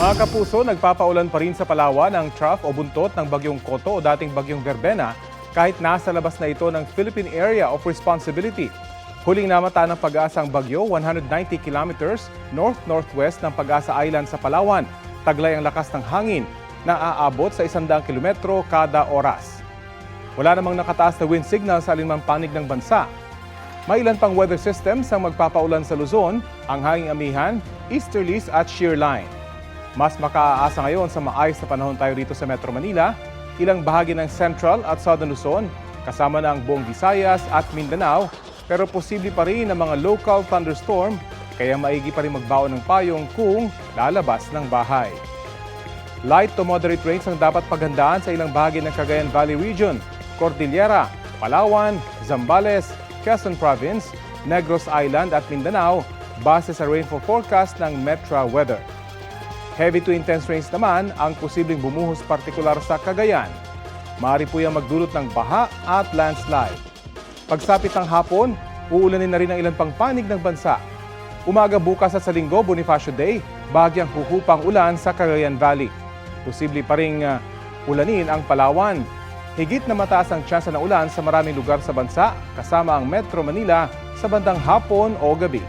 Mga kapuso, nagpapaulan pa rin sa Palawan ang trough o buntot ng bagyong Koto o dating bagyong Verbena kahit nasa labas na ito ng Philippine Area of Responsibility. Huling namata ng Pag-asa ang bagyo, 190 kilometers north-northwest ng Pag-asa Island sa Palawan. Taglay ang lakas ng hangin na aabot sa 100 kilometro kada oras. Wala namang nakataas na wind signal sa alinmang panig ng bansa. May ilan pang weather systems ang magpapaulan sa Luzon, ang hanging amihan, easterlies at shear line. Mas makaaasa ngayon sa maayos na panahon tayo dito sa Metro Manila, ilang bahagi ng Central at Southern Luzon, kasama na ang buong Visayas at Mindanao, pero posible pa rin ang mga local thunderstorm, kaya maigi pa rin magbaon ng payong kung lalabas ng bahay. Light to moderate rains ang dapat paghandaan sa ilang bahagi ng Cagayan Valley Region, Cordillera, Palawan, Zambales, Quezon Province, Negros Island at Mindanao base sa rainfall forecast ng Metra Weather. Heavy to intense rains naman ang posibleng bumuhos partikular sa Cagayan. Maaari po yung magdulot ng baha at landslide. Pagsapit ng hapon, uulanin na rin ang ilan pang panig ng bansa. Umaga bukas at sa Linggo, Bonifacio Day, bahagyang huhupang ulan sa Cagayan Valley. Posible pa ring ulanin ang Palawan. Higit na mataas ang tsansa ng ulan sa maraming lugar sa bansa, kasama ang Metro Manila sa bandang hapon o gabi.